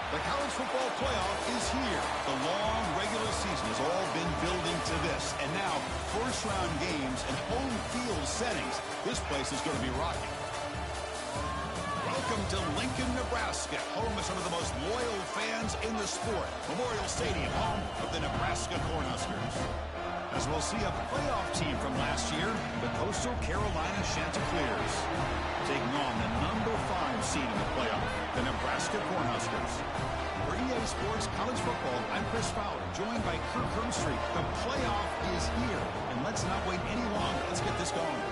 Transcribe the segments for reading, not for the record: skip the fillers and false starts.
The college football playoff is here. The long regular season has all been building to this. And now, first-round games and home field settings. This place is going to be rocking. Welcome to Lincoln, Nebraska, home of some of the most loyal fans in the sport. Memorial Stadium, home of the Nebraska Cornhuskers. As we'll see a playoff team from last year, the Coastal Carolina Chanticleers, taking on the number 5 seed in the playoff, the Nebraska Cornhuskers. For EA Sports College Football, I'm Chris Fowler, joined by Kirk Hermstreet. The playoff is here, and let's not wait any longer. Let's get this going.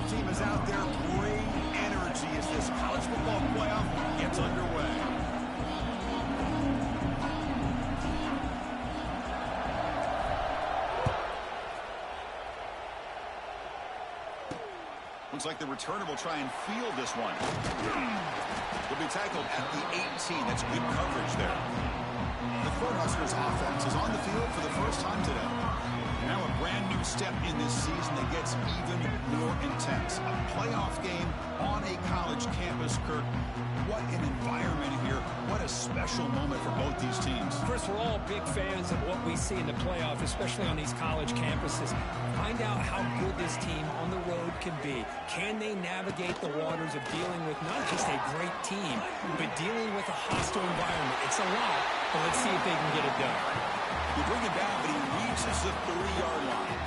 Team is out there. Great energy as this college football playoff gets underway. Looks like the returner will try and field this one. Will be tackled at the 18. That's good coverage there. The Cornhuskers offense is on the field for the first time today. Now a brand new step in this season that gets even more intense. A playoff game on a college campus, Kirk. What an environment here. What a special moment for both these teams. Chris, we're all big fans of what we see in the playoff, especially on these college campuses. Find out how good this team on the road can be. Can they navigate the waters of dealing with not just a great team, but dealing with a hostile environment? It's a lot, but let's see if they can get it done. You bring it down, but he reaches the 3-yard line.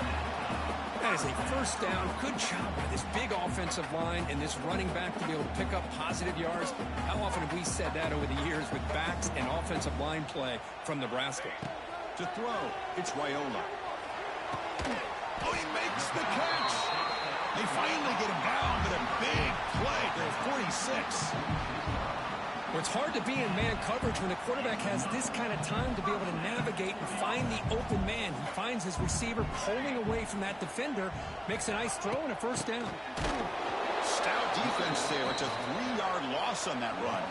That is a first down. Good job by this big offensive line and this running back to be able to pick up positive yards. How often have we said that over the years with backs and offensive line play from Nebraska? To throw, it's Raiola. Oh, he makes the catch. They finally get him down, but a big play for 46. Well, it's hard to be in man coverage when the quarterback has this kind of time to be able to navigate and find the open man. He finds his receiver pulling away from that defender, makes a nice throw and a first down. Stout defense there. It's a 3-yard loss on that run.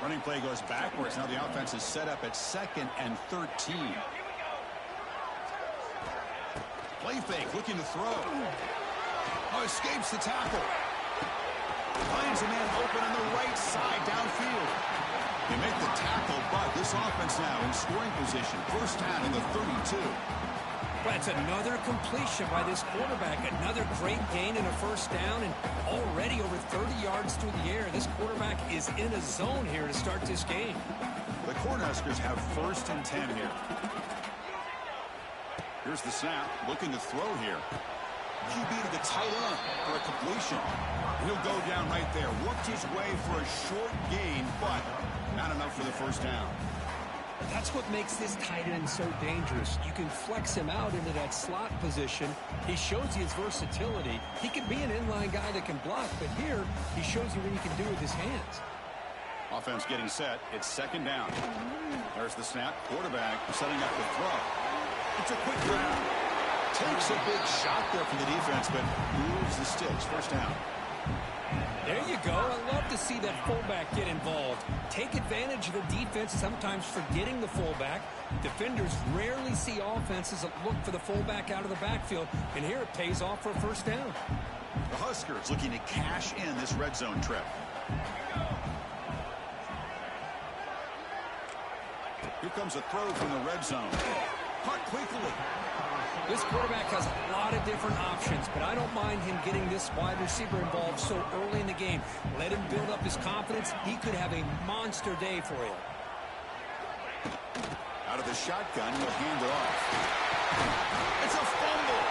Running play goes backwards. Now the offense is set up at 2nd and 13. Play fake, looking to throw. Oh, escapes the tackle. Finds a man open on the right side downfield. They make the tackle, but this offense now in scoring position. First down in the 32. That's another completion by this quarterback. Another great gain and a first down, and already over 30 yards through the air. This quarterback is in a zone here to start this game. The Cornhuskers have 1st and 10 here. Here's the snap, looking to throw here. QB to the tight end for a completion. He'll go down right there. Worked his way for a short gain, but not enough for the first down. That's what makes this tight end so dangerous. You can flex him out into that slot position. He shows you his versatility. He can be an inline guy that can block, but here he shows you what he can do with his hands. Offense getting set. It's 2nd down. There's the snap. Quarterback setting up the throw. It's a quick grab. Takes a big shot there from the defense, but moves the sticks. First down. There you go. I love to see that fullback get involved. Take advantage of the defense, sometimes forgetting the fullback. Defenders rarely see offenses that look for the fullback out of the backfield, and here it pays off for a first down. The Huskers looking to cash in this red zone trip. Here comes a throw from the red zone. Caught quickly. This quarterback has a lot of different options, but I don't mind him getting this wide receiver involved so early in the game. Let him build up his confidence. He could have a monster day for you. Out of the shotgun, he'll hand it off. It's a fumble.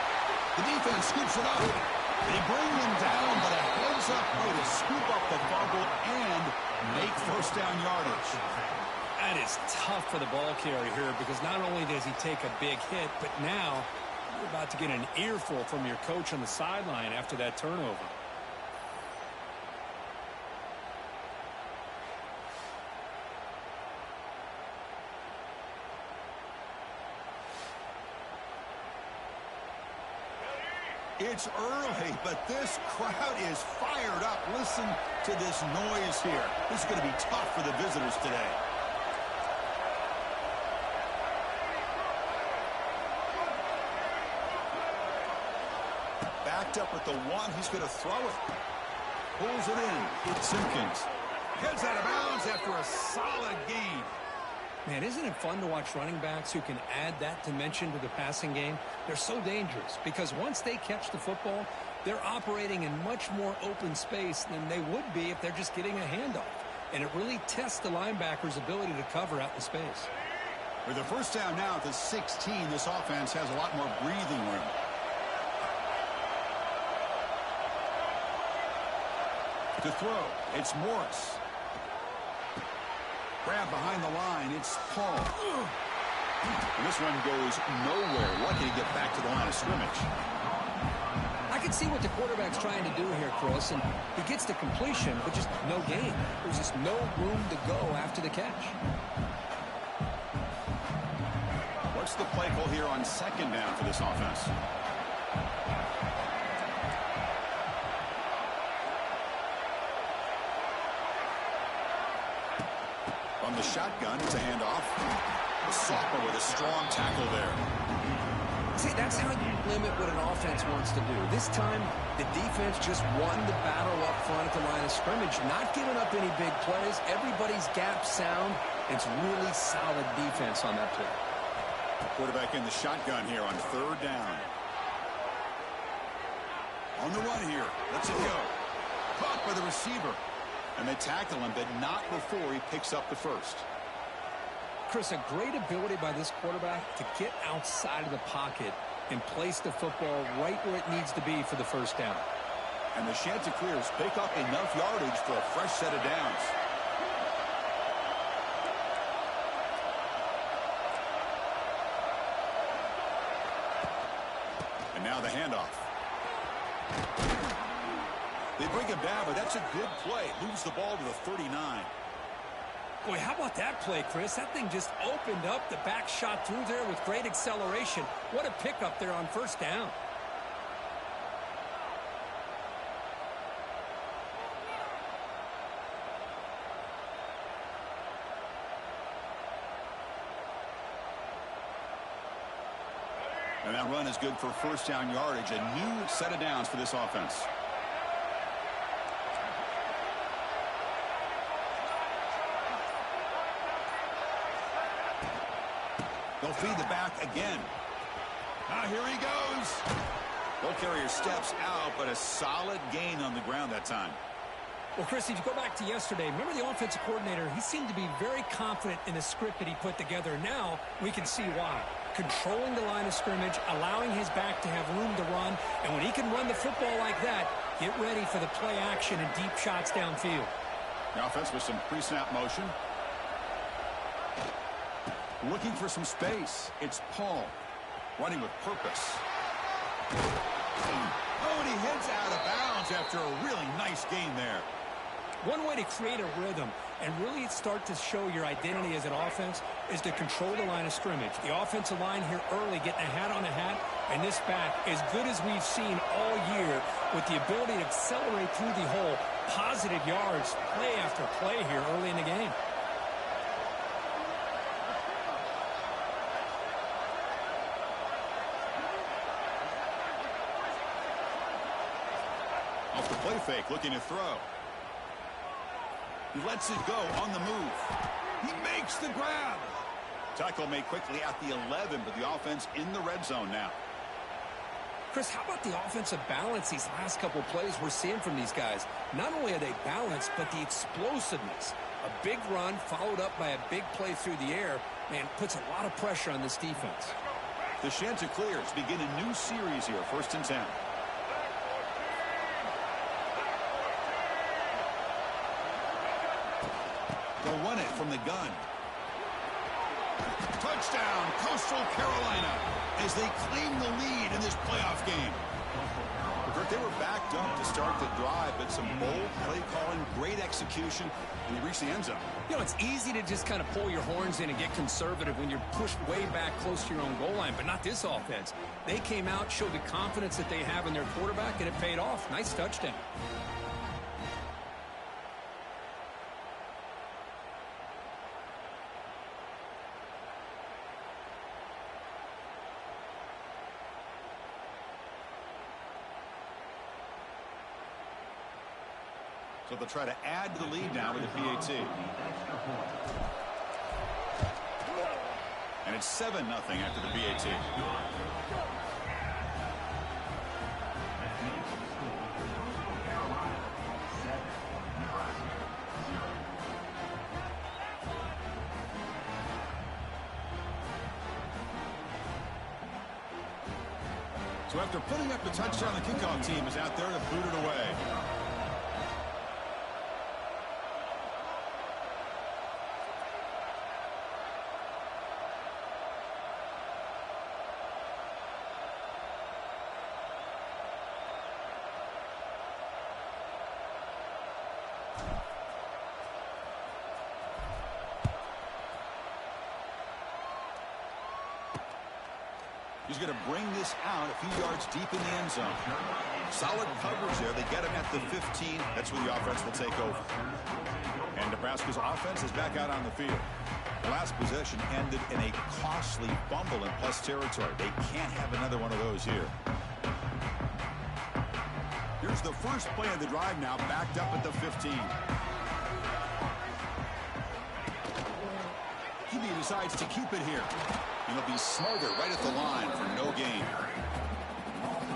The defense scoops it up. They bring him down, but a heads-up play to scoop up the fumble and make first down yardage. That is tough for the ball carrier here because not only does he take a big hit, but now you're about to get an earful from your coach on the sideline after that turnover. It's early, but this crowd is fired up. Listen to this noise here. This is going to be tough for the visitors today. Backed up at the one. He's going to throw it. Pulls it in. It's Simpkins. Heads out of bounds after a solid gain. Man, isn't it fun to watch running backs who can add that dimension to the passing game? They're so dangerous because once they catch the football, they're operating in much more open space than they would be if they're just getting a handoff. And it really tests the linebacker's ability to cover out the space. With a first down now at the 16, this offense has a lot more breathing room. To throw, it's Morris. Grab behind the line, it's Paul. And this one goes nowhere. Lucky to get back to the line of scrimmage. I can see what the quarterback's trying to do here, Chris, and he gets the completion, but just no gain. There's just no room to go after the catch. What's the play call here on second down for this offense? From the shotgun, it's a handoff. The sophomore with a strong tackle there. See, that's how you limit what an offense wants to do. This time, the defense just won the battle up front at the line of scrimmage, not giving up any big plays. Everybody's gap sound. It's really solid defense on that play. Quarterback in the shotgun here on third down. On the run here. Let's it go. Caught by the receiver. And they tackle him, but not before he picks up the first. Chris, a great ability by this quarterback to get outside of the pocket and place the football right where it needs to be for the first down. And the Chanticleers pick up enough yardage for a fresh set of downs. And now the handoff. They bring him down, but that's a good play. Moves the ball to the 39. Boy, how about that play, Chris? That thing just opened up. The back shot through there with great acceleration. What a pickup there on first down. And that run is good for first down yardage. A new set of downs for this offense. They'll feed the back again. Now here he goes. Ball carrier steps out, but a solid gain on the ground that time. Well, Chris, if you go back to yesterday, remember the offensive coordinator, he seemed to be very confident in the script that he put together. Now we can see why. Controlling the line of scrimmage, allowing his back to have room to run, and when he can run the football like that, get ready for the play action and deep shots downfield. The offense with some pre-snap motion. Looking for some space. It's Paul. Running with purpose. Oh, and he heads out of bounds after a really nice gain there. One way to create a rhythm and really start to show your identity as an offense is to control the line of scrimmage. The offensive line here early getting a hat on a hat, and this back as good as we've seen all year with the ability to accelerate through the hole. Positive yards, play after play here early in the game. Off the play fake, looking to throw. He lets it go on the move. He makes the grab. Tackle made quickly at the 11, but the offense in the red zone now. Chris, how about the offensive balance these last couple plays we're seeing from these guys? Not only are they balanced, but the explosiveness. A big run followed up by a big play through the air, man, puts a lot of pressure on this defense. The Chanticleers begin a new series here, 1st and 10. They'll run it from the gun. Touchdown, Coastal Carolina, as they claim the lead in this playoff game. They were backed up to start the drive, but some bold play calling, great execution, and they reached the end zone. You know, it's easy to just kind of pull your horns in and get conservative when you're pushed way back close to your own goal line, but not this offense. They came out, showed the confidence that they have in their quarterback, and it paid off. Nice touchdown. So they'll try to add to the lead now with the PAT. And it's 7-0 after the PAT. So after putting up the touchdown, the kickoff team is out there to boot it away. He's going to bring this out a few yards deep in the end zone. Solid coverage there. They get him at the 15. That's where the offense will take over. And Nebraska's offense is back out on the field. The last possession ended in a costly fumble in plus territory. They can't have another one of those here. Here's the first play of the drive now, backed up at the 15. He decides to keep it here. And he'll be smothered right at the line for no gain.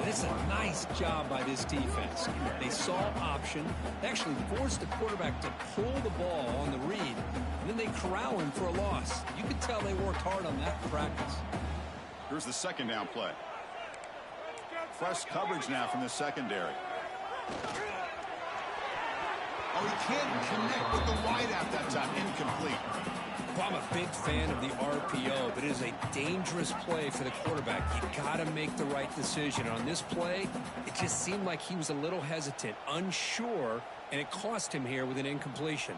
It's a nice job by this defense. They saw option. They actually forced the quarterback to pull the ball on the read, and then they corral him for a loss. You could tell they worked hard on that in practice. Here's the second down play. Fresh coverage now from the secondary. Oh, he can't connect with the wideout that time. Incomplete. Well, I'm a big fan of the RPO, but it is a dangerous play for the quarterback. You got to make the right decision. On this play, it just seemed like he was a little hesitant, unsure, and it cost him here with an incompletion.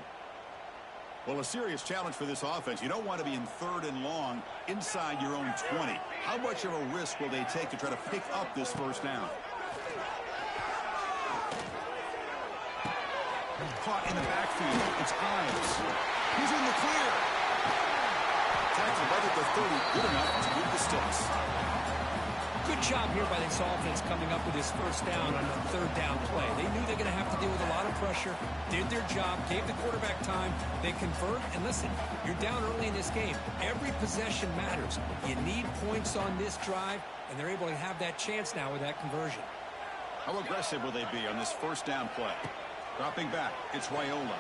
Well, a serious challenge for this offense. You don't want to be in 3rd and long inside your own 20. How much of a risk will they take to try to pick up this first down? Caught in the backfield. It's Ives. He's in the clear. Tackle right at the 30. Good enough to move the sticks. Good job here by this offense coming up with his first down on the 3rd down play. They knew they're going to have to deal with a lot of pressure, did their job, gave the quarterback time. They convert, and listen, you're down early in this game. Every possession matters. You need points on this drive, and they're able to have that chance now with that conversion. How aggressive will they be on this first down play? Dropping back, it's Raiola.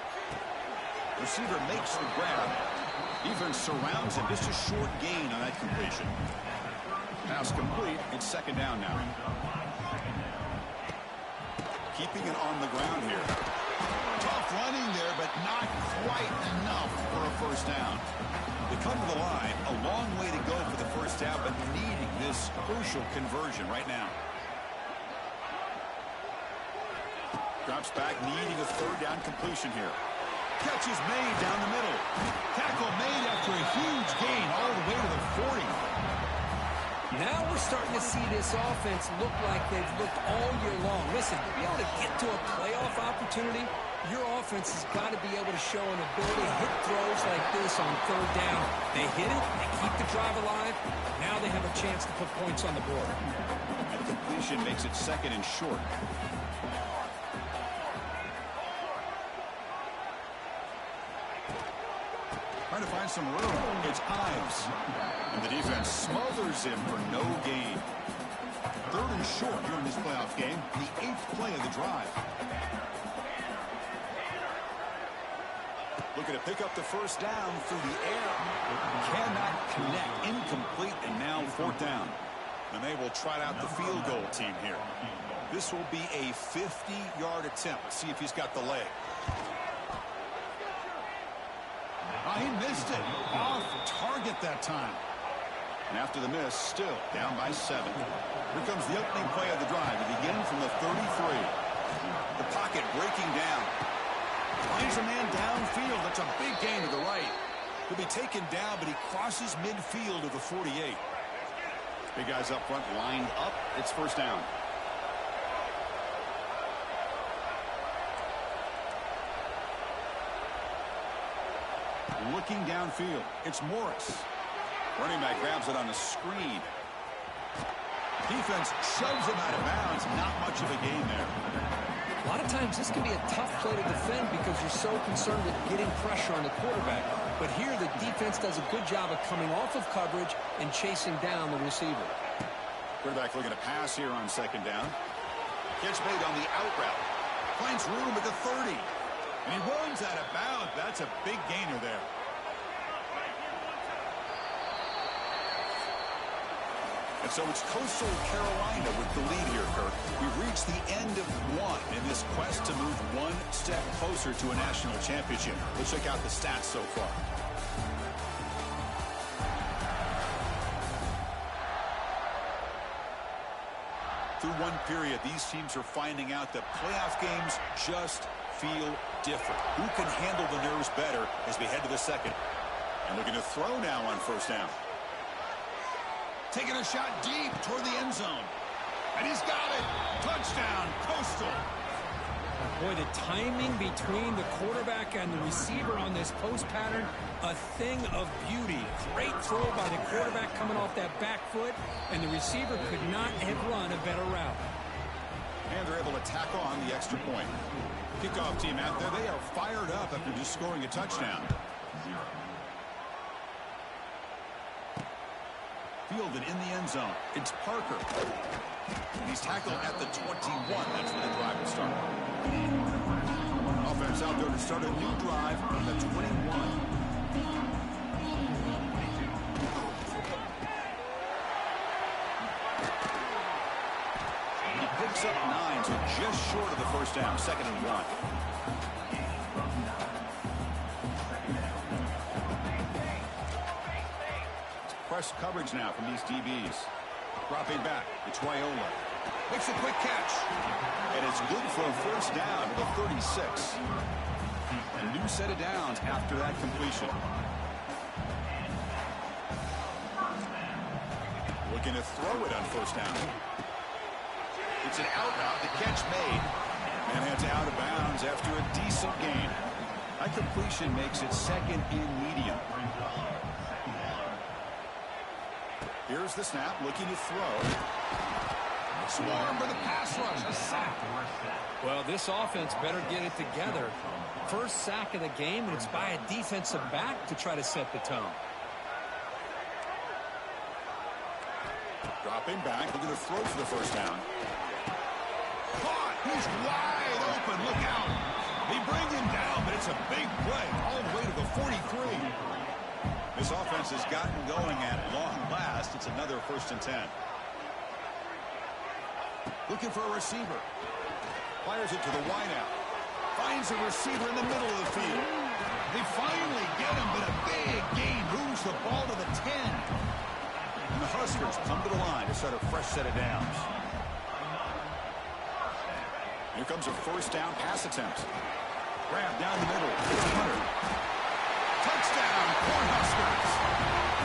Receiver makes the grab. Defense surrounds him. Just a short gain on that completion. Pass complete. It's second down now. Keeping it on the ground here. Tough running there, but not quite enough for a first down. They come to the line. A long way to go for the first down, but needing this crucial conversion right now. Drops back, needing a 3rd down completion here. Catch is made down the middle. Tackle made after a huge gain all the way to the 40. Now we're starting to see this offense look like they've looked all year long. Listen, to be able to get to a playoff opportunity, your offense has got to be able to show an ability to hit throws like this on 3rd down. They hit it, they keep the drive alive. Now they have a chance to put points on the board. And completion makes it 2nd and short. Trying to find some room. It's Ives. And the defense smothers him for no gain. 3rd and short here in this playoff game. The 8th play of the drive. Looking to pick up the first down through the air. Cannot connect. Incomplete, and now 4th down. And they will trot out the field goal team here. This will be a 50-yard attempt. Let's see if he's got the leg. he missed it. Off target that time. And after the miss, still down by 7. Here comes the opening play of the drive to begin from the 33. The pocket breaking down. Finds a man downfield. That's a big gain to the right. He'll be taken down, but he crosses midfield of the 48. Big guys up front lined up. It's first down. Looking downfield. It's Morris. Running back grabs it on the screen. Defense shoves him out of bounds. Not much of a gain there. A lot of times this can be a tough play to defend because you're so concerned with getting pressure on the quarterback. But here the defense does a good job of coming off of coverage and chasing down the receiver. Quarterback looking to pass here on second down. Catch made on the out route. Finds room at the 30. And he runs out of bounds. That's a big gainer there. And so it's Coastal Carolina with the lead here, Kirk. We've reached the end of one in this quest to move one step closer to a national championship. Let's check out the stats so far. Through one period, these teams are finding out that playoff games just feel different. Who can handle the nerves better as we head to the second? And looking to throw now on first down. Taking a shot deep toward the end zone. And he's got it. Touchdown, Coastal. Boy, the timing between the quarterback and the receiver on this post pattern, a thing of beauty. Great throw by the quarterback coming off that back foot, and the receiver could not have run a better route. And they're able to tack on the extra point. Kickoff team out there, they are fired up after just scoring a touchdown. Fielded in the end zone. It's Parker. He's tackled at the 21. That's where the drive will start. Offense out there to start a new drive from the 21. He picks up 9, so just short of the first down. 2nd and 1. Press coverage now from these DBs. Dropping back, it's Wyola. Makes a quick catch. And it's good for a first down to the 36. A new set of downs after that completion. Looking to throw it on first down. It's an out route, the catch made. And it's out of bounds after a decent gain. That completion makes it 2nd and medium. Here's the snap, looking to throw. Swarm for the pass rush, a sack. Well, this offense better get it together. First sack of the game, and it's by a defensive back to try to set the tone. Dropping back, looking to throw for the first down. Caught, he's wide open, look out. They bring him down, but it's a big play all the way to the 43. This offense has gotten going at long last. It's another 1st and 10. Looking for a receiver. Fires it to the wideout. Finds a receiver in the middle of the field. They finally get him, but a big gain moves the ball to the 10. And the Huskers come to the line to start a fresh set of downs. Here comes a first down pass attempt. Grab down the middle. It's Hunter. Touchdown, Cornhuskers,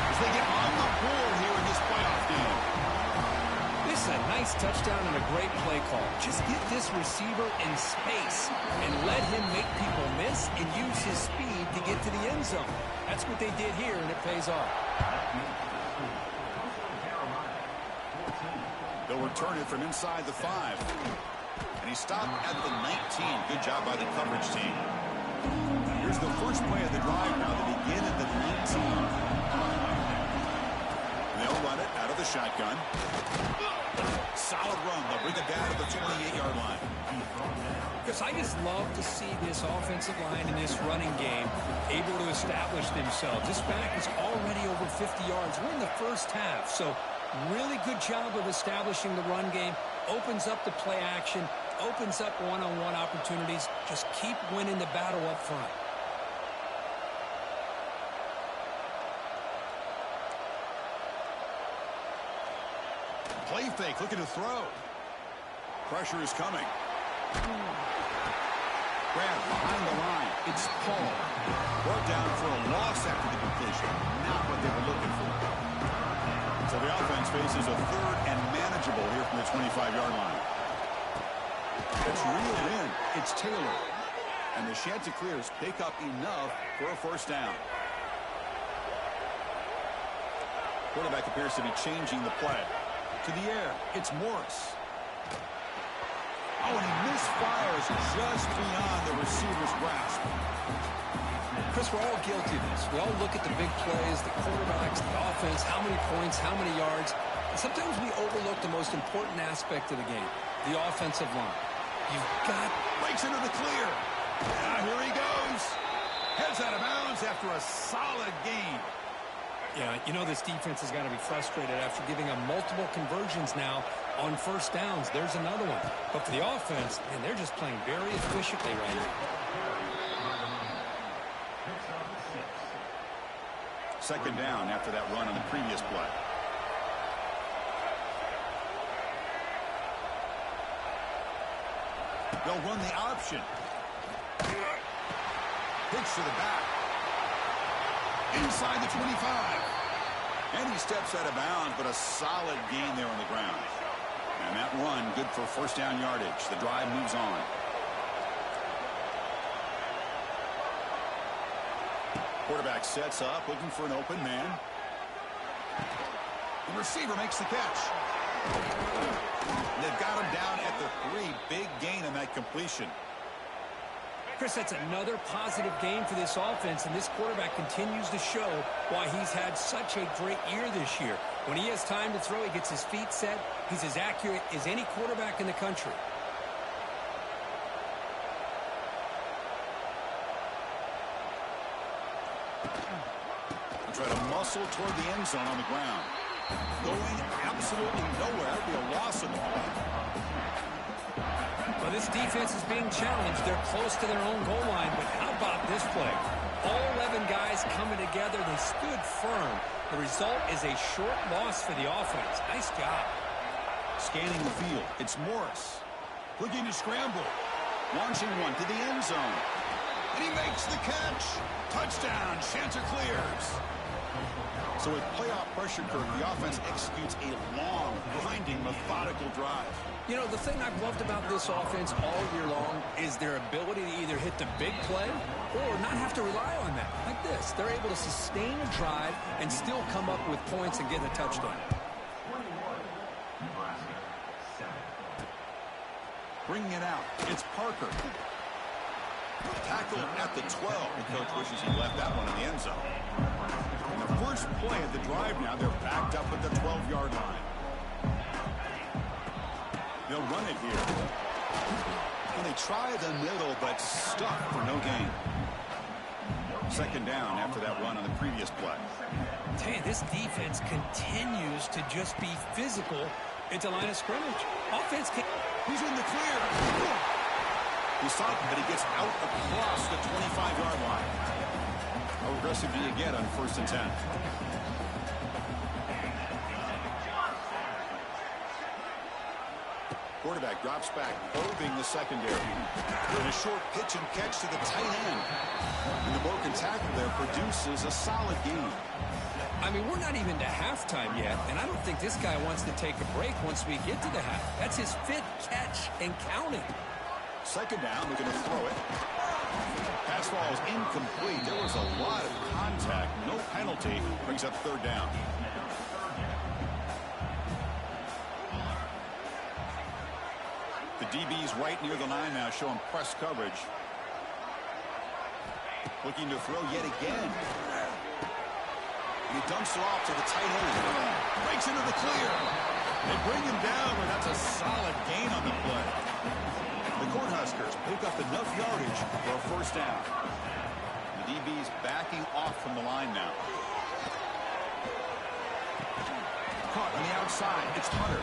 as they get on the board here in this playoff game. This is a nice touchdown and a great play call. Just get this receiver in space and let him make people miss and use his speed to get to the end zone. That's what they did here, and it pays off. They'll return it from inside the 5. And he stopped at the 19. Good job by the coverage team. Here's the first play of the drive now to begin at the 19. They'll run it out of the shotgun. Solid run. They'll bring it down to the 28-yard line. Because I just love to see this offensive line in this running game able to establish themselves. This back is already over 50 yards. We're in the first half, so really good job of establishing the run game. Opens up the play action, opens up one-on-one opportunities. Just keep winning the battle up front. Play fake, looking to throw. Pressure is coming. Grab behind the line. It's Paul. Brought down for a loss after the completion. Not what they were looking for. So the offense faces a third and manageable here from the 25-yard line. It's reeled in. It's Taylor. And the Chanticleers pick up enough for a first down. Quarterback appears to be changing the play. To the air. It's Morris. Oh, and he misfires just beyond the receiver's grasp. Chris, we're all guilty of this. We all look at the big plays, the quarterbacks, the offense, how many points, how many yards. And sometimes we overlook the most important aspect of the game, the offensive line. You've got... Breaks into the clear. Here he goes. Heads out of bounds after a solid gain. Yeah, you know this defense has got to be frustrated after giving them multiple conversions now on first downs. There's another one. But for the offense, man, they're just playing very efficiently right now. Second down after that run on the previous play. They'll run the option. Pitch to the back. Inside the 25. And he steps out of bounds, but a solid gain there on the ground. And that run, good for first down yardage. The drive moves on. Quarterback sets up, looking for an open man. The receiver makes the catch. They've got him down at the 3. Big gain on that completion. Chris, that's another positive game for this offense, and this quarterback continues to show why he's had such a great year this year. When he has time to throw, he gets his feet set. He's as accurate as any quarterback in the country. Try to muscle toward the end zone on the ground. Going absolutely nowhere. That'd be a loss of the ball. Well, this defense is being challenged. They're close to their own goal line, but how about this play? All 11 guys coming together. They stood firm. The result is a short loss for the offense. Nice job. Scanning the field. It's Morris. Looking to scramble. Launching one to the end zone. And he makes the catch. Touchdown, Chanticleers. So with playoff pressure curve, the offense executes a long, grinding, methodical drive. You know, the thing I've loved about this offense all year long is their ability to either hit the big play or not have to rely on that. Like this. They're able to sustain a drive and still come up with points and get a touchdown. Bringing it out. It's Parker. Tackled at the 12. The coach wishes he left that one in the end zone. And the first play of the drive now, they're backed up at the 12-yard line. They'll run it here. And they try the middle, but stuck for no gain. Second down after that run on the previous play. Tell you, this defense continues to just be physical at the line of scrimmage. Offense can... He's in the clear. He saw it, but he gets out across the 25-yard line. How aggressive do you get on 1st and 10? Quarterback drops back, probing the secondary. And a short pitch and catch to the tight end. And the broken tackle there produces a solid gain. I mean, we're not even to halftime yet, and I don't think this guy wants to take a break once we get to the half. That's his 5th catch and counting. Second down, looking to throw it. Pass ball is incomplete. There was a lot of contact. No penalty. Brings up 3rd down. The DB's right near the line now, showing press coverage. Looking to throw yet again. And he dumps it off to the tight end. Breaks into the clear. They bring him down, but that's a solid gain on the play. The Cornhuskers pick up enough yardage for a 1st down. The DB's backing off from the line now. Caught on the outside. It's Hunter.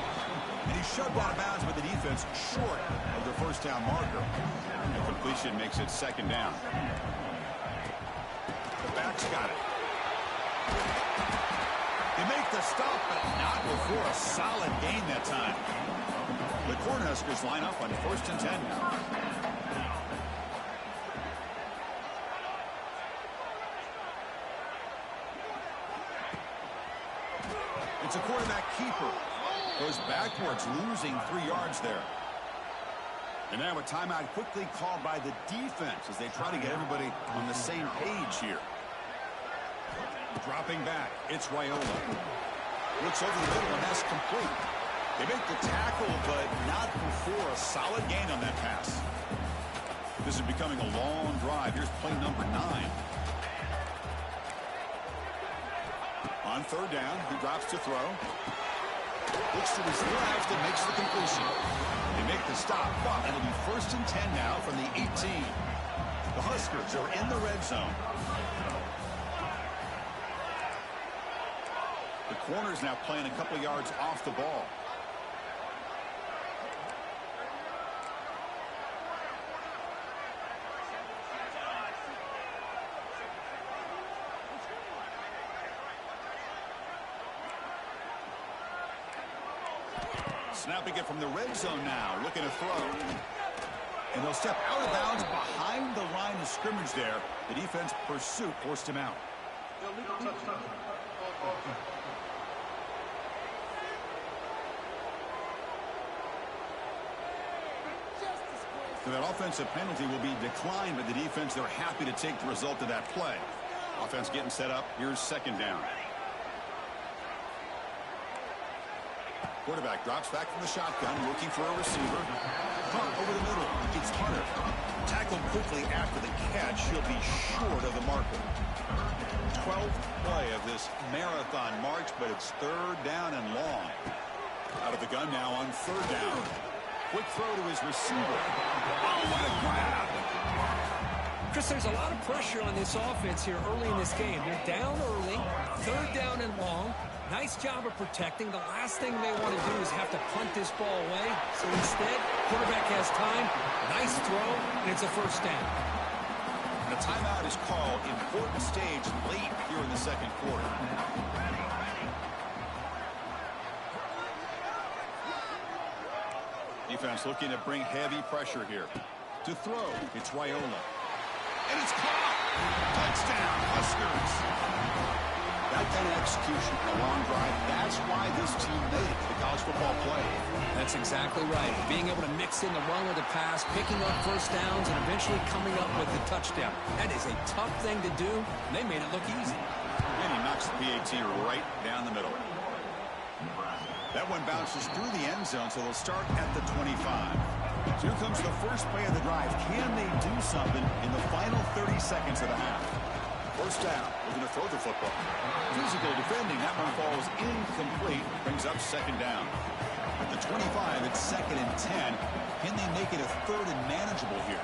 And he's shoved out of bounds with the defense short of the 1st down marker. The completion makes it 2nd down. The back's got it. They make the stop, but not before a solid gain that time. The Cornhuskers line up on 1st and 10 now. It's a quarterback keeper. Goes backwards, losing 3 yards there. And now a timeout quickly called by the defense as they try to get everybody on the same page here. Dropping back, it's Raiola. Looks over the middle, and that's complete. They make the tackle, but not before a solid gain on that pass. This is becoming a long drive. Here's play number 9. On 3rd down, he drops to throw. Looks to his left and makes the completion. They make the stop, but it'll be 1st and 10 now from the 18. The Huskers are in the red zone. The corner's now playing a couple yards off the ball. Snapping it from the red zone now, looking to throw. And they'll step out of bounds behind the line of scrimmage there. The defense pursuit forced him out. So that offensive penalty will be declined by the defense. They're happy to take the result of that play. Offense getting set up. Here's 2nd down. Quarterback drops back from the shotgun, looking for a receiver. Caught over the middle. It's Hunter. Tackled quickly after the catch. He'll be short of the marker. 12th play of this marathon march, but it's 3rd down and long. Out of the gun now on 3rd down. Quick throw to his receiver. Oh, what a grab! Chris, there's a lot of pressure on this offense here early in this game. They're down early, 3rd down and long. Nice job of protecting. The last thing they want to do is have to punt this ball away. So instead, quarterback has time. Nice throw, and it's a 1st down. The timeout is called. Important stage late here in the 2nd quarter. Defense looking to bring heavy pressure here. To throw, it's Raiola. And it's caught! Touchdown, Huskers! That kind of execution, a long drive, that's why this team made it to the college football play. That's exactly right. Being able to mix in the run with the pass, picking up 1st downs, and eventually coming up with the touchdown. That is a tough thing to do, and they made it look easy. And he knocks the PAT right down the middle. That one bounces through the end zone, so they'll start at the 25. So here comes the first play of the drive. Can they do something in the final 30 seconds of the half? 1st down, looking to throw the football. Physical defending, that one falls incomplete, brings up 2nd down. At the 25, it's 2nd and 10. Can they make it a 3rd and manageable here?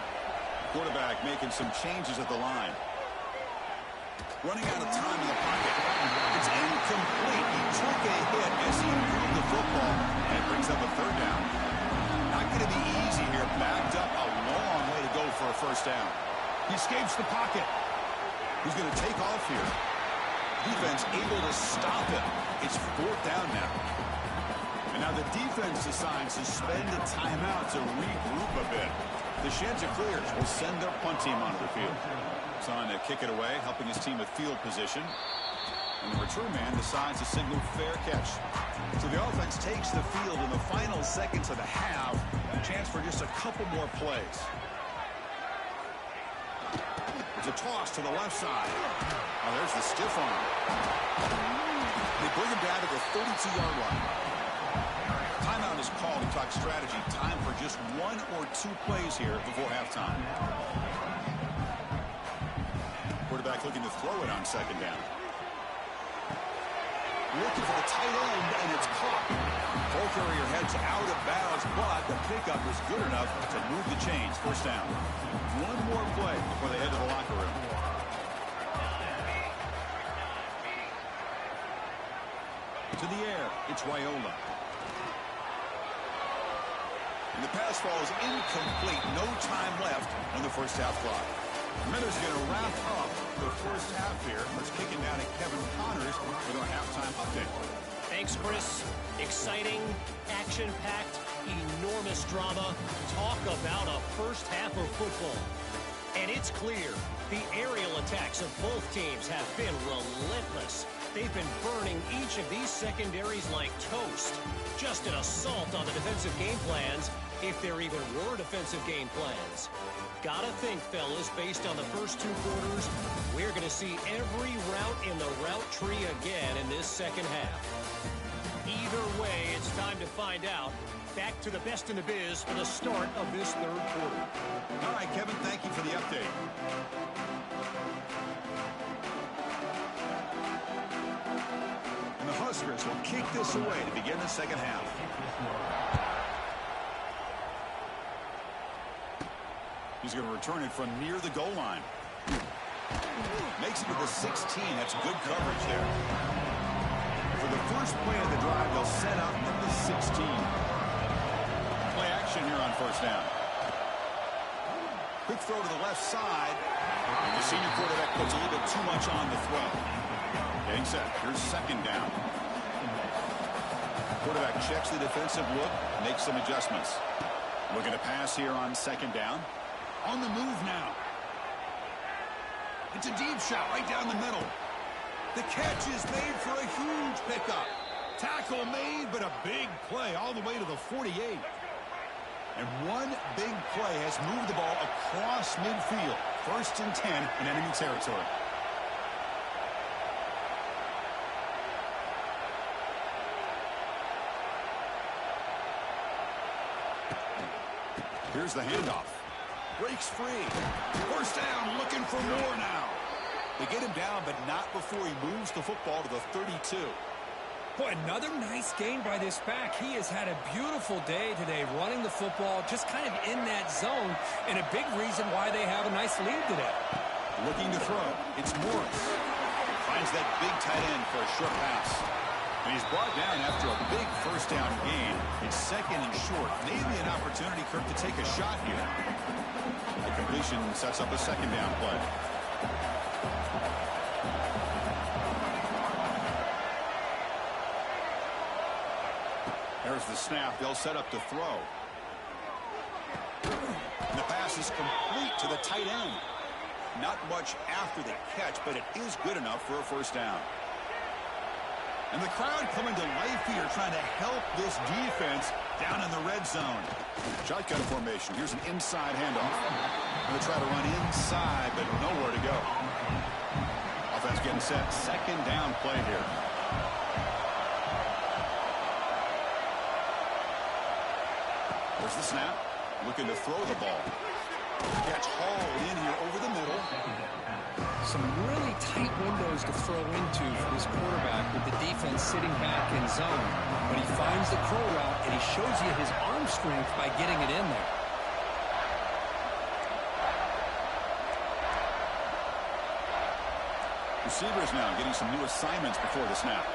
Quarterback making some changes at the line. Running out of time in the pocket. It's incomplete. He took a hit as he moved the football, and it brings up a 3rd down. Not going to be easy here. Backed up a long way to go for a 1st down. He escapes the pocket. He's going to take off here. Defense able to stop him. It's 4th down now. And now the defense decides to spend a timeout to regroup a bit. The Chanticleers will send their punt team onto the field. It's on to kick it away, helping his team with field position. And the return man decides to signal fair catch. So the offense takes the field in the final seconds of the half. A chance for just a couple more plays. It's a toss to the left side. Oh, there's the stiff arm. They bring him down to the 32-yard line. Timeout is called to talk strategy. Time for just 1 or 2 plays here before halftime. Quarterback looking to throw it on 2nd down. Looking for the tight end, and it's caught. Ball carrier heads out of bounds, but the pickup is good enough to move the chains. 1st down. 1 more play before they head to the locker room. To the air, it's Raiola. And the pass falls incomplete. No time left on the 1st half clock. Miller's going to wrap up the first half here. Let's kick it down to Kevin Connors with our halftime update. Thanks, Chris. Exciting, action-packed, enormous drama. Talk about a first half of football. And it's clear the aerial attacks of both teams have been relentless. They've been burning each of these secondaries like toast. Just an assault on the defensive game plans, if there even were defensive game plans. Gotta think, fellas, based on the first two quarters, we're going to see every route in the route tree again in this second half. Either way, it's time to find out. Back to the best in the biz for the start of this third quarter. All right, Kevin, thank you for the update. And the Huskers will kick this away to begin the second half. He's going to return it from near the goal line. Makes it to the 16. That's good coverage there. For the first play of the drive, they'll set up at the 16. Play action here on first down. Quick throw to the left side. The senior quarterback puts a little bit too much on the throw. Getting set. Here's second down. Quarterback checks the defensive look, makes some adjustments. Looking to pass here on second down. On the move now. It's a deep shot right down the middle. The catch is made for a huge pickup. Tackle made, but a big play all the way to the 48. And one big play has moved the ball across midfield. 1st and 10 in enemy territory. Here's the handoff. Breaks free. First down, looking for more now. They get him down, but not before he moves the football to the 32. Boy, another nice gain by this back. He has had a beautiful day today running the football, just kind of in that zone, and a big reason why they have a nice lead today. Looking to throw. It's Morris. Finds that big tight end for a short pass. And he's brought down after a big first down gain. It's second and short. Maybe an opportunity, Kirk, to take a shot here. The completion sets up a second down play. There's the snap. They'll set up to throw. And the pass is complete to the tight end. Not much after the catch, but it is good enough for a first down. And the crowd coming to life here, trying to help this defense down in the red zone. Shotgun formation. Here's an inside handoff. Going to try to run inside, but nowhere to go. Offense getting set. Second down play here. There's the snap. Looking to throw the ball. Catch hauled in here over the middle. Some really tight windows to throw into for this quarterback with the defense sitting back in zone. But he finds the crow route, and he shows you his arm strength by getting it in there. Receivers now getting some new assignments before the snap.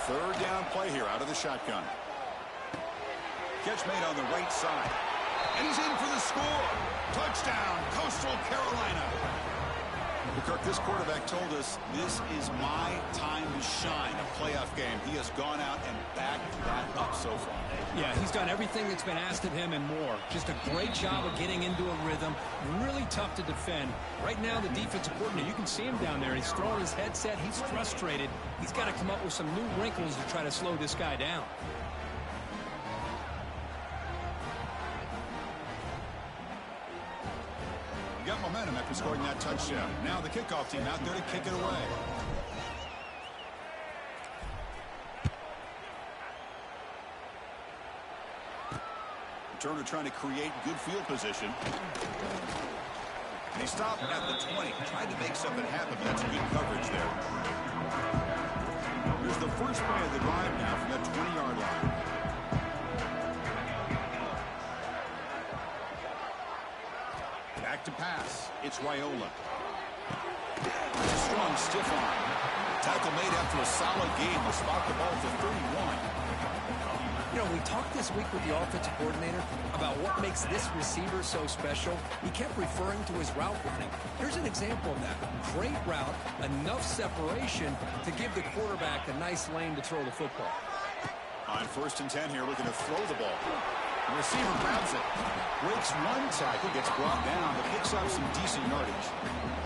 Third down play here out of the shotgun. Catch made on the right side. And he's in for the score. Touchdown, Coastal Carolina. Well, Kirk, this quarterback told us this is my time to shine, a playoff game. He has gone out and backed that up so far. Yeah, he's done everything that's been asked of him and more. Just a great job of getting into a rhythm. Really tough to defend. Right now, the defensive coordinator, you can see him down there. He's throwing his headset. He's frustrated. He's got to come up with some new wrinkles to try to slow this guy down. Got momentum after scoring that touchdown. Now the kickoff team out there to kick it away. Turner trying to create good field position. And he stopped at the 20. Tried to make something happen, but that's good coverage there. Here's the first play of the drive now from that 20-yard line. Back to pass. It's Raiola. It's a strong stiff arm. Tackle made after a solid game. Will spot the ball to 31. You know, we talked this week with the offensive coordinator about what makes this receiver so special. He kept referring to his route running. Here's an example of that. Great route, enough separation to give the quarterback a nice lane to throw the football. On 1st and 10 here, looking to throw the ball. The receiver grabs it, breaks one tackle, gets brought down, but picks up some decent yardage.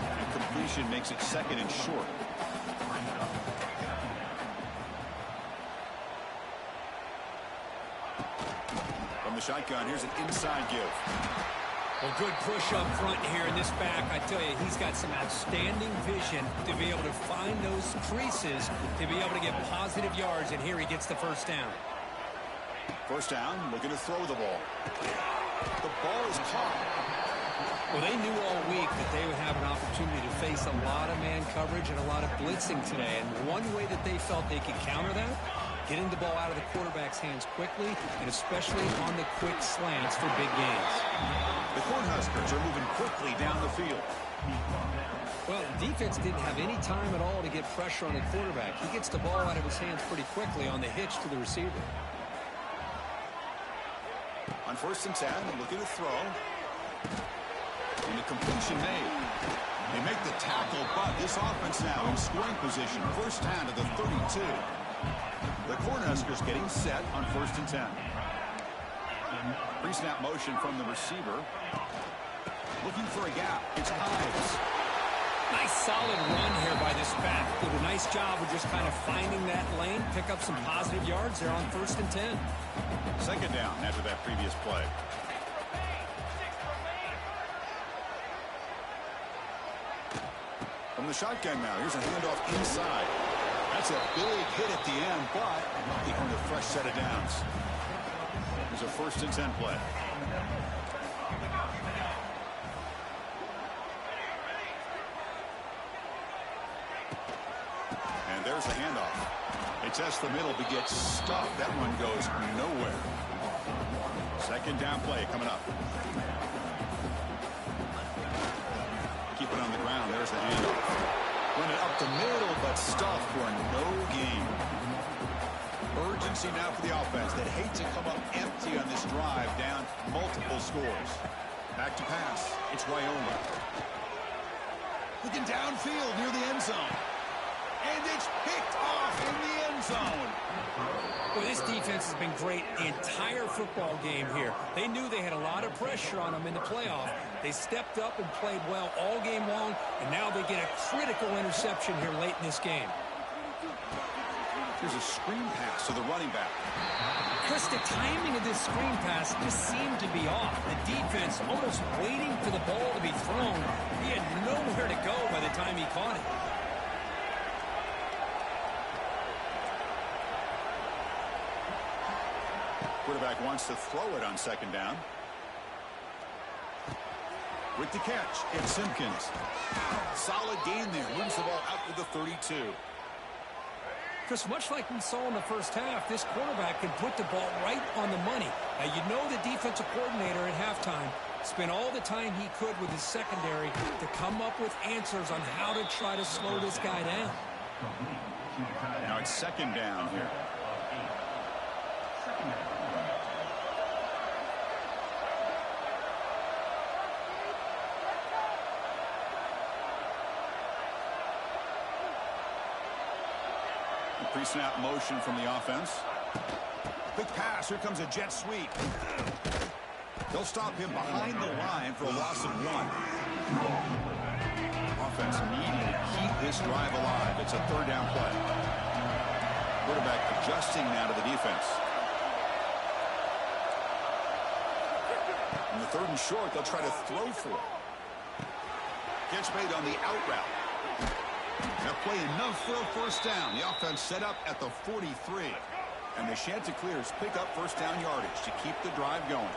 And completion makes it 2nd and short. From the shotgun, here's an inside give. Well, good push up front here in this back. I tell you, he's got some outstanding vision to be able to find those creases, to be able to get positive yards, and here he gets the 1st down. 1st down, looking to throw the ball. The ball is caught. Well, they knew all week that they would have an opportunity to face a lot of man coverage and a lot of blitzing today, and one way that they felt they could counter that, getting the ball out of the quarterback's hands quickly, and especially on the quick slants for big gains. The Cornhuskers are moving quickly down the field. Well, defense didn't have any time at all to get pressure on the quarterback. He gets the ball out of his hands pretty quickly on the hitch to the receiver. On 1st and 10, looking to throw. And the completion made. They make the tackle, but this offense now in scoring position. 1st down to the 32. The Cornhuskers getting set on 1st and 10. Pre-snap motion from the receiver. Looking for a gap. It's Ives. Nice solid run here by this back. Did a nice job of just kind of finding that lane, pick up some positive yards there on 1st and 10. 2nd down after that previous play. From the shotgun now, here's a handoff inside. That's a big hit at the end, but he earned a fresh set of downs. There's a 1st and 10 play. And there's the handoff. It tests the middle, but gets stuffed. That one goes nowhere. 2nd down play coming up. Keep it on the ground. There's the handoff. Run it up the middle, but stuffed for no gain. Urgency now for the offense that hate to come up empty on this drive, down multiple scores. Back to pass. It's Wyoming. Looking downfield near the end zone. And it's picked off in the end zone. Well, this defense has been great the entire football game here. They knew they had a lot of pressure on them in the playoff. They stepped up and played well all game long, and now they get a critical interception here late in this game. Here's a screen pass to the running back. Chris, the timing of this screen pass just seemed to be off. The defense almost waiting for the ball to be thrown. He had nowhere to go by the time he caught it. Quarterback wants to throw it on 2nd down. With the catch, it's Simpkins. Solid gain there. Moves the ball out to the 32. Chris, much like we saw in the 1st half, this quarterback can put the ball right on the money. Now, you know the defensive coordinator at halftime spent all the time he could with his secondary to come up with answers on how to try to slow this guy down. Now it's 2nd down here. Pre-snap motion from the offense. Quick pass. Here comes a jet sweep. They'll stop him behind the line for a loss of 1. Offense needing to keep this drive alive. It's a 3rd down play. Quarterback adjusting now to the defense. In the 3rd and short, they'll try to throw for it. Catch made on the out route. That play enough for a 1st down. The offense set up at the 43. And the Chanticleers pick up 1st down yardage to keep the drive going.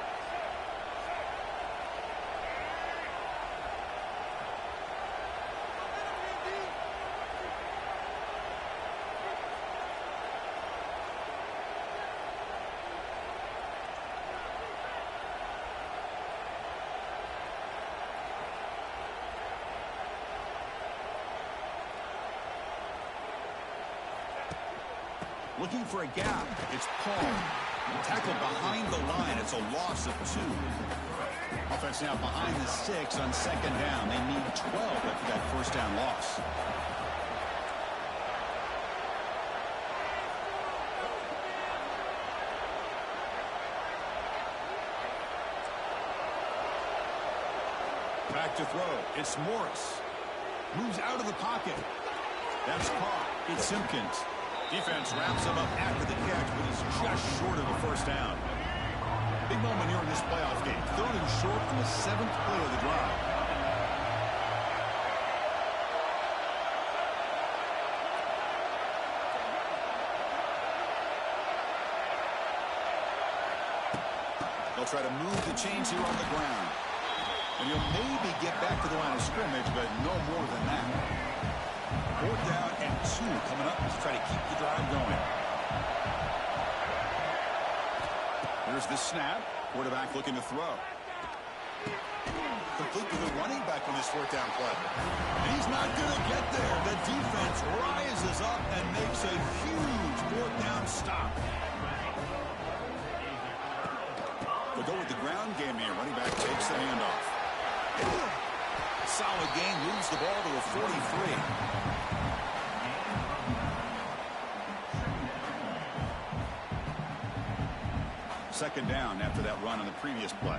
Looking for a gap. It's Paul. Tackle behind the line. It's a loss of 2. Offense now behind the 6 on second down. They need 12 after that first down loss. Back to throw. It's Morris. Moves out of the pocket. That's caught. It's Simpkins. Defense wraps him up after the catch, but he's just short of the first down. Big moment here in this playoff game. 3rd and short on the 7th play of the drive. They'll try to move the chains here on the ground. And you'll maybe get back to the line of scrimmage, but no more than that. 4th down and 2 coming up to try to keep the drive going. Here's the snap. Quarterback looking to throw. Complete to the running back on this 4th down play. And he's not going to get there. The defense rises up and makes a huge 4th down stop. They'll go with the ground game here. Running back takes the handoff. Solid gain, moves the ball to a 43. Second down after that run on the previous play.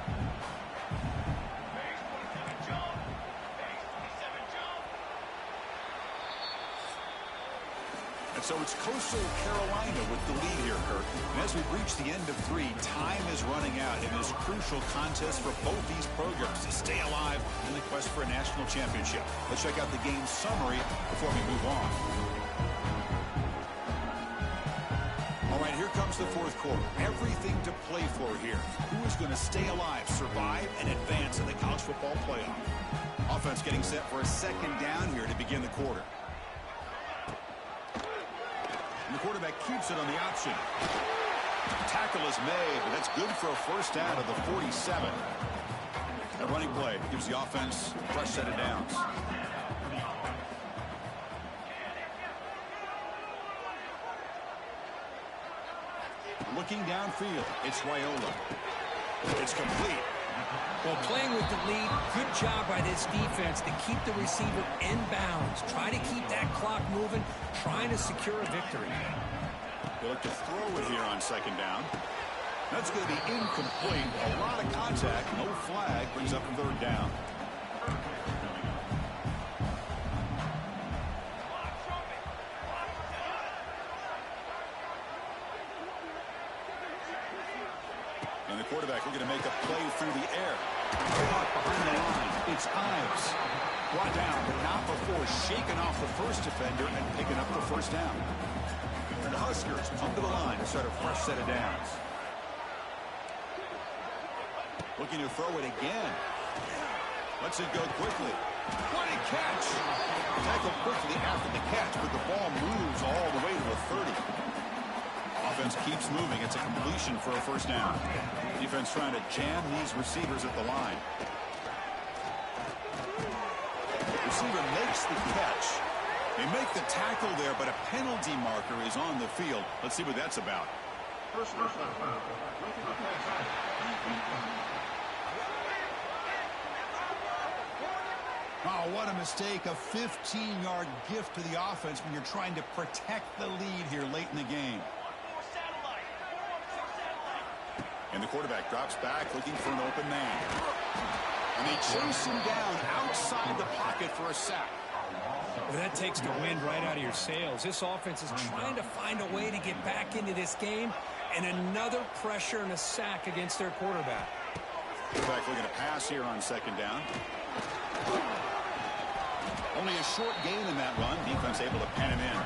And so it's Coastal Carolina with the lead here, Kurt. And as we reach the end of 3, time is running out in this crucial contest for both these programs to stay alive in the quest for a national championship. Let's check out the game summary before we move on. All right, here comes the 4th quarter. Everything to play for here. Who is going to stay alive, survive, and advance in the college football playoff? Offense getting set for a second down here to begin the quarter. And the quarterback keeps it on the option. Tackle is made, but that's good for a first down at the 47. That running play gives the offense a fresh set of downs. Looking downfield, it's Raiola. It's complete. Well, playing with the lead, good job by this defense to keep the receiver in bounds. Try to keep that clock moving, trying to secure a victory. They look to throw it here on second down. That's going to be incomplete. A lot of contact, no flag, brings up 3rd down. And the quarterback looking to make a play through the air. Caught behind the line. It's Ives. Brought down, but not before shaking off the first defender and picking up the first down. And the Huskers come to the line to start a fresh set of downs. Looking to throw it again. Lets it go quickly. What a catch! Tackled quickly after the catch, but the ball moves all the way to the 30. Offense keeps moving. It's a completion for a first down. Defense trying to jam these receivers at the line. Receiver makes the catch. They make the tackle there, but a penalty marker is on the field. Let's see what that's about. Oh, what a mistake. A 15-yard gift to the offense when you're trying to protect the lead here late in the game. And the quarterback drops back looking for an open man. And they chase him down outside the pocket for a sack. Well, that takes the wind right out of your sails. This offense is trying to find a way to get back into this game, and another pressure and a sack against their quarterback. Quarterback looking to pass here on second down. Only a short gain in that run. Defense able to pen him in.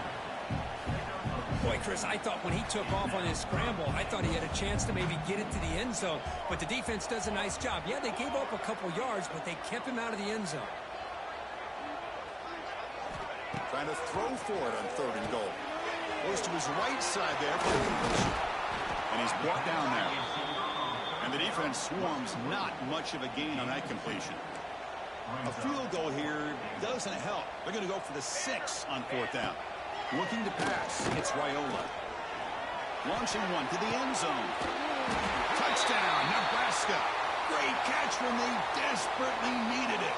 Boy, Chris, I thought when he took off on his scramble, I thought he had a chance to maybe get it to the end zone. But the defense does a nice job. Yeah, they gave up a couple yards, but they kept him out of the end zone. Trying to throw for it on 3rd and goal. Goes to his right side there for the completion. And he's brought down there. And the defense swarms not much of a gain on that completion. A field goal here doesn't help. They're going to go for the 6 on 4th down. Looking to pass. It's Raiola. Launching one to the end zone. Touchdown, Nebraska. Great catch when they desperately needed it.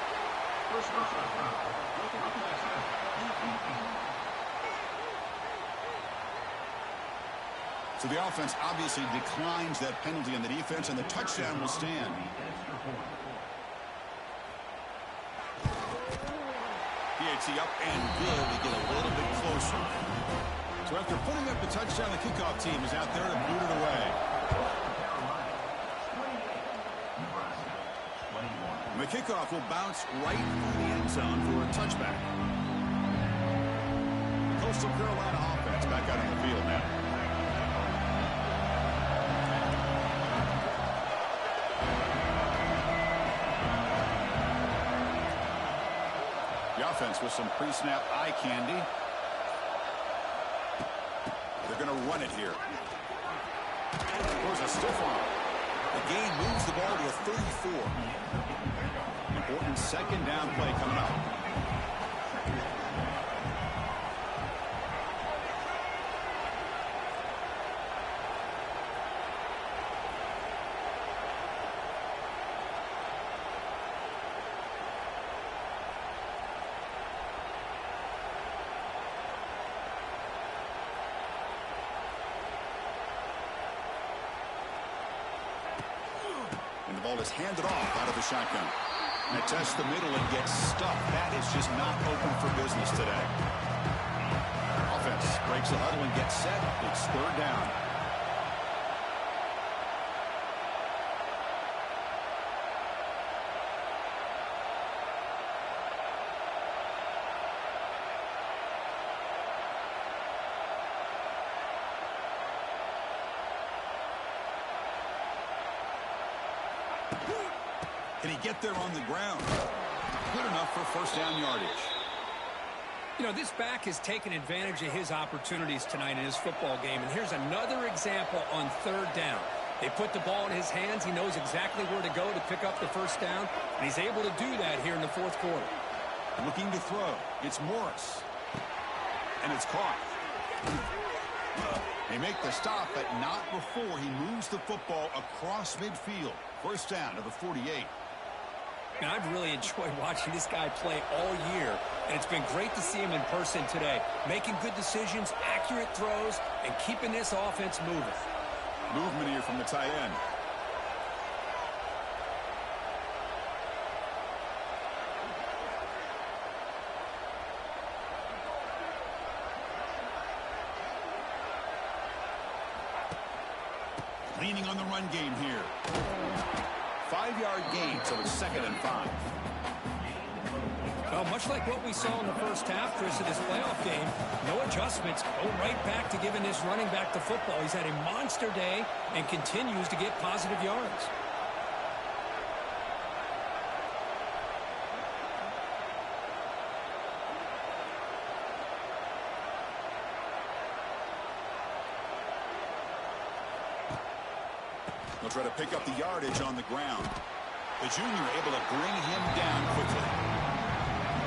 So the offense obviously declines that penalty on the defense, and the touchdown will stand. PAT up and good to get a little bit closer. So after putting up the touchdown, the kickoff team is out there to boot it away. And the kickoff will bounce right through the end zone for a touchback. The Coastal Carolina offense back out on the field now. The offense with some pre-snap eye candy. They're going to run it here. There's a stiff arm. The game moves the ball to a 34. Important second down play coming up. And the ball is handed off out of the shotgun. And it tests the middle and gets stuffed. That is just not open for business today. Offense breaks the huddle and gets set. It's third down. Can he get there on the ground? Good enough for first down yardage. You know, this back has taken advantage of his opportunities tonight in his football game. And here's another example on third down. They put the ball in his hands. He knows exactly where to go to pick up the first down. And he's able to do that here in the fourth quarter. Looking to throw. It's Morris. And it's caught. They make the stop, but not before he moves the football across midfield. First down to the 48. And I've really enjoyed watching this guy play all year, and it's been great to see him in person today, making good decisions, accurate throws, and keeping this offense moving. Movement here from the tight end. Leaning on the run game here. 5-yard gain, so it's 2nd and 5. Well, much like what we saw in the first half, Chris, of this playoff game, no adjustments. Go right back to giving this running back the football. He's had a monster day and continues to get positive yards. They'll try to pick up the yardage on the ground. The junior able to bring him down quickly.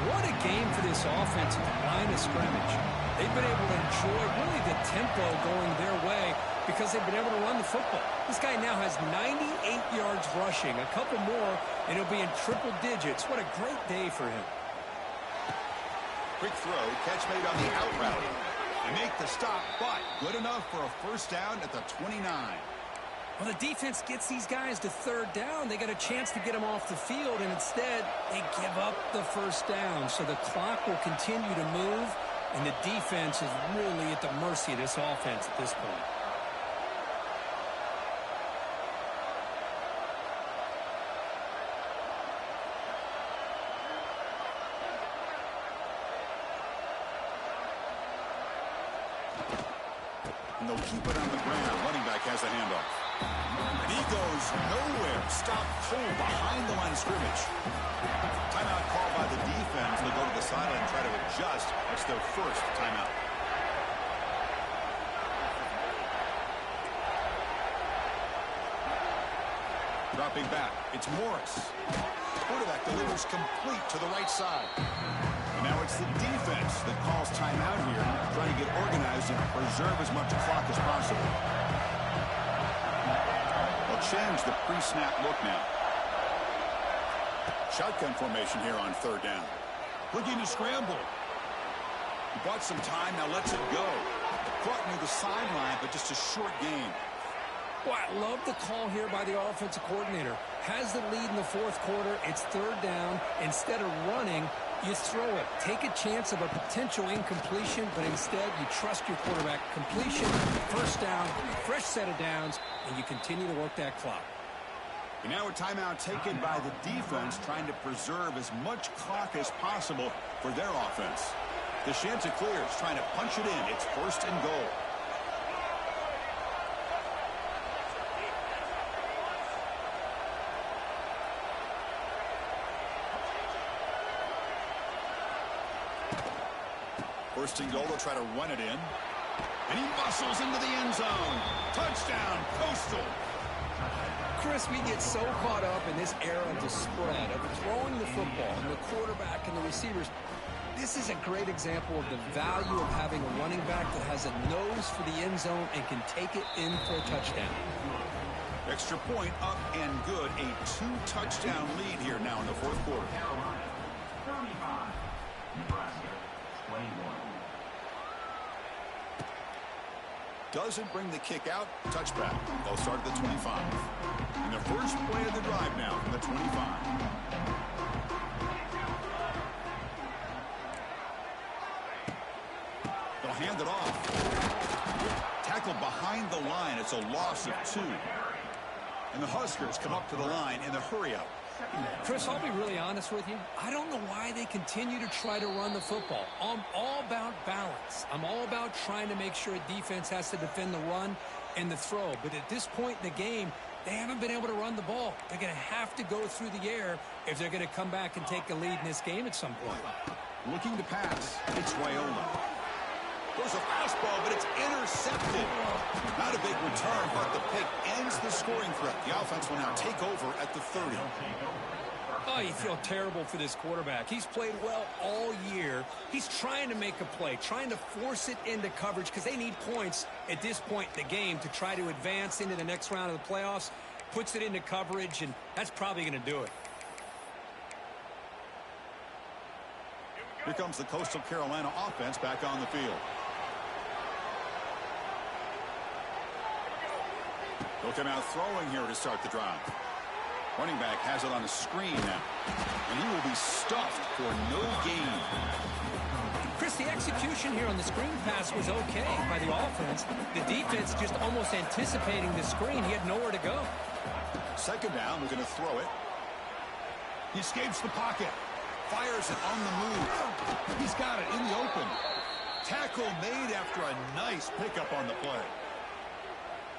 What a game for this offense at the line of scrimmage. They've been able to enjoy really the tempo going their way because they've been able to run the football. This guy now has 98 yards rushing, a couple more, and he'll be in triple digits. What a great day for him. Quick throw, catch made on the out route. They make the stop, but good enough for a first down at the 29. Well, the defense gets these guys to third down. They got a chance to get them off the field, and instead they give up the first down. So the clock will continue to move, and the defense is really at the mercy of this offense at this point. And they'll keep it on the ground. Running back has a handoff. And he goes nowhere. Stopped cold behind the line of scrimmage. Timeout called by the defense. They'll go to the sideline and try to adjust. That's their first timeout. Dropping back. It's Morris. Quarterback delivers complete to the right side. And now it's the defense that calls timeout here, trying to get organized and preserve as much clock as possible. They'll change the pre-snap look now. Shotgun formation here on third down. Looking to scramble. He bought some time, now lets it go. Caught near the sideline, but just a short gain. Well, I love the call here by the offensive coordinator. Has the lead in the fourth quarter. It's third down. Instead of running, you throw it. Take a chance of a potential incompletion, but instead you trust your quarterback. Completion, first down, fresh set of downs, and you continue to work that clock. And now a timeout taken by the defense, trying to preserve as much clock as possible for their offense. The Chanticleers trying to punch it in. It's first and goal. First and goal, they'll try to run it in. And he muscles into the end zone. Touchdown, Coastal. Chris, we get so caught up in this era of the spread, of throwing the football, and the quarterback and the receivers. This is a great example of the value of having a running back that has a nose for the end zone and can take it in for a touchdown. Extra point up and good. A 2-touchdown lead here now in the fourth quarter. 35, Nebraska, 21. Doesn't bring the kick out. Touchback. They'll start at the 25. And the first play of the drive now from the 25. They'll hand it off. Tackled behind the line. It's a loss of 2. And the Huskers come up to the line in the hurry-up. Chris, I'll be really honest with you. I don't know why they continue to try to run the football. I'm all about balance. I'm all about trying to make sure a defense has to defend the run and the throw. But at this point in the game, they haven't been able to run the ball. They're going to have to go through the air if they're going to come back and take a lead in this game at some point. Looking to pass. It's Raiola. There's a fastball, but it's intercepted. Not a big return, but the pick ends the scoring threat. The offense will now take over at the 30. Oh, you feel terrible for this quarterback. He's played well all year. He's trying to make a play, trying to force it into coverage because they need points at this point in the game to try to advance into the next round of the playoffs. Puts it into coverage, and that's probably going to do it. Here comes the Coastal Carolina offense back on the field. They'll come out throwing here to start the drive. Running back has it on the screen now. And he will be stuffed for no gain. Chris, the execution here on the screen pass was okay by the offense. The defense just almost anticipating the screen. He had nowhere to go. Second down, we're going to throw it. He escapes the pocket. Fires it on the move. He's got it in the open. Tackle made after a nice pickup on the play.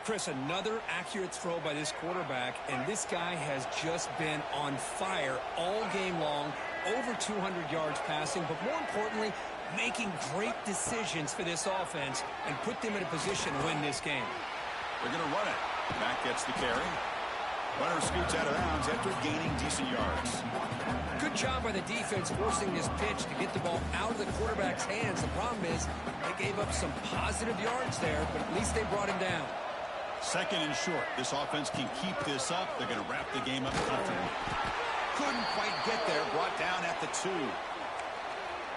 Chris, another accurate throw by this quarterback, and this guy has just been on fire all game long, over 200 yards passing, but more importantly, making great decisions for this offense and put them in a position to win this game. They're going to run it. Mack gets the carry. Runner scoots out of bounds after gaining decent yards. Good job by the defense forcing this pitch to get the ball out of the quarterback's hands. The problem is they gave up some positive yards there, but at least they brought him down. Second and short. This offense can keep this up. They're going to wrap the game up comfortably. Couldn't quite get there. Brought down at the 2.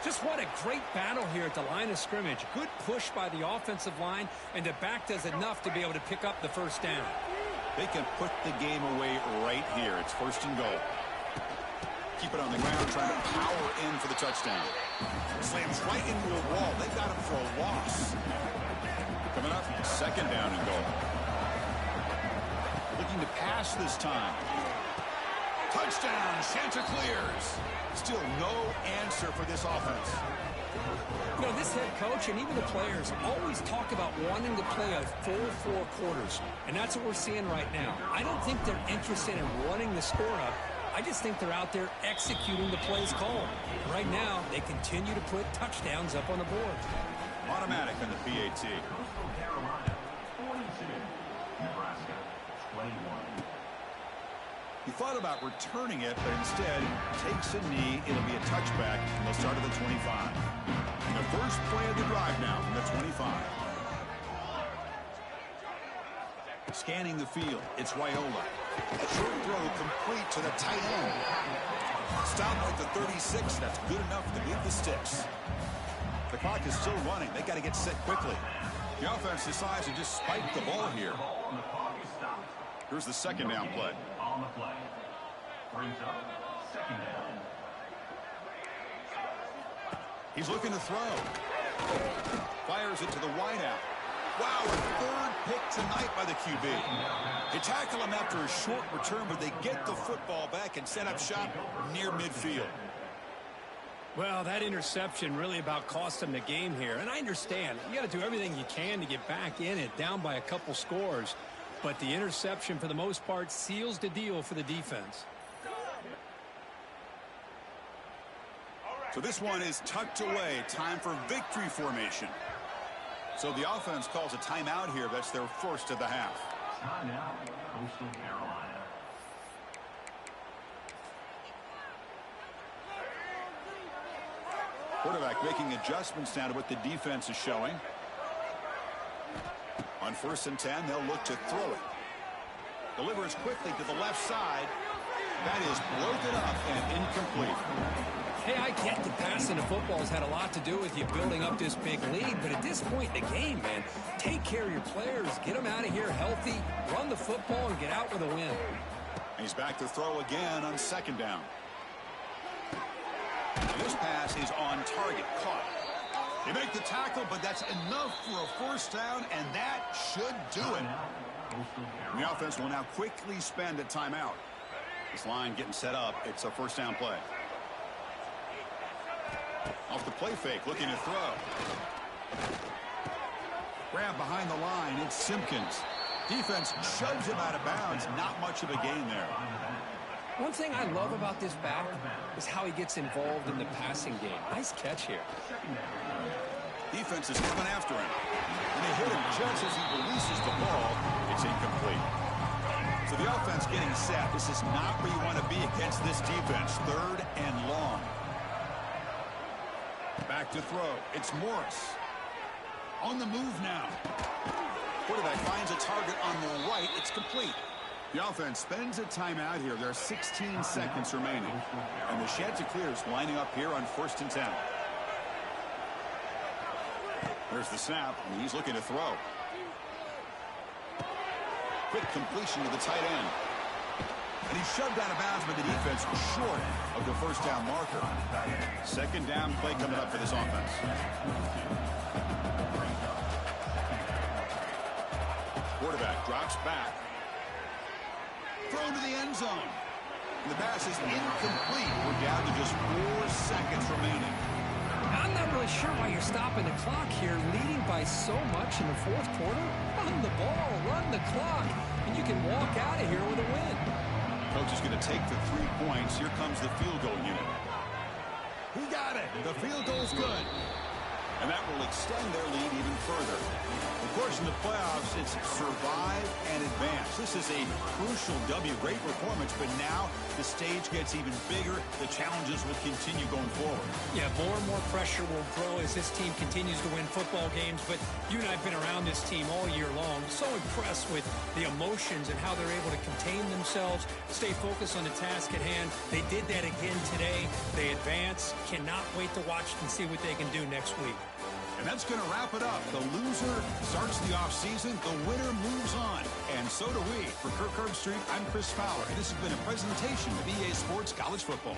Just what a great battle here at the line of scrimmage. Good push by the offensive line, and the back does enough to be able to pick up the first down. They can put the game away right here. It's first and goal. Keep it on the ground, trying to power in for the touchdown. Slams right into a wall. They got him for a loss. Coming up, second down and goal. Looking to pass this time. Touchdown, Chanticleers. Still no answer for this offense. You know, this head coach and even the players always talk about wanting to play a full 4 quarters, and that's what we're seeing right now. I don't think they're interested in running the score up. I just think they're out there executing the plays called. Right now, they continue to put touchdowns up on the board. Automatic on the PAT. Coastal Carolina, 42. Nebraska, 21. He thought about returning it, but instead takes a knee. It'll be a touchback, and they'll start at the 25. And the first play of the drive now from the 25. Scanning the field, it's Wyola. Short throw complete to the tight end. Stop at the 36. That's good enough to beat the sticks. The clock is still running. They got to get set quickly. The offense decides to just spike the ball here. Here's the second down play. On the play. Brings up second down. He's looking to throw. Fires it to the wideout. Wow, a third pick tonight by the QB. They tackle him after a short return, but they get the football back and set up shop near midfield. Well, that interception really about cost him the game here. And I understand. You got to do everything you can to get back in it, down by a couple scores. But the interception, for the most part, seals the deal for the defense. So this one is tucked away. Time for victory formation. So the offense calls a timeout here. That's their first of the half. Timeout, Coastal Carolina. Quarterback making adjustments now to what the defense is showing. On 1st and 10, they'll look to throw it. Delivers quickly to the left side. That is broken up and incomplete. Hey, I get that passing the football has had a lot to do with you building up this big lead, but at this point in the game, man, take care of your players, get them out of here healthy, run the football, and get out with a win. He's back to throw again on 2nd down. This pass is on target, caught. They make the tackle, but that's enough for a 1st down, and that should do it. The offense will now quickly spend a timeout. This line getting set up. It's a 1st down play. Off the play fake, looking to throw. Grab behind the line, it's Simpkins. Defense shoves him out of bounds. Not much of a gain there. One thing I love about this back is how he gets involved in the passing game. Nice catch here. Defense is coming after him. And they hit him just as he releases the ball. It's incomplete. So the offense getting set. This is not where you want to be against this defense. 3rd and long. Back to throw. It's Morris. On the move now. Quarterback finds a target on the right. It's complete. The offense spends a timeout here. There are 16 seconds remaining. And the Chanticleers lining up here on 1st and 10. There's the snap, and he's looking to throw. Quick completion to the tight end. And he's shoved out of bounds, but the defense was short of the 1st down marker. 2nd down play coming up for this offense. Quarterback drops back. Thrown to the end zone. The pass is incomplete. We're down to just 4 seconds remaining. I'm not really sure why you're stopping the clock here, leading by so much in the 4th quarter. Run the ball, run the clock, and you can walk out of here with a win. Coach is going to take the 3 points. Here comes the field goal unit. He got it. The field goal's good. And that will extend their lead even further. Of course, in the playoffs, it's survive and advance. This is a crucial W. Great performance, but now the stage gets even bigger. The challenges will continue going forward. Yeah, more and more pressure will grow as this team continues to win football games. But you and I have been around this team all year long. So impressed with the emotions and how they're able to contain themselves, stay focused on the task at hand. They did that again today. They advance. Cannot wait to watch and see what they can do next week. And that's going to wrap it up. The loser starts the offseason. The winner moves on. And so do we. For Kirk Herbstreit, I'm Chris Fowler. And this has been a presentation of EA Sports College Football.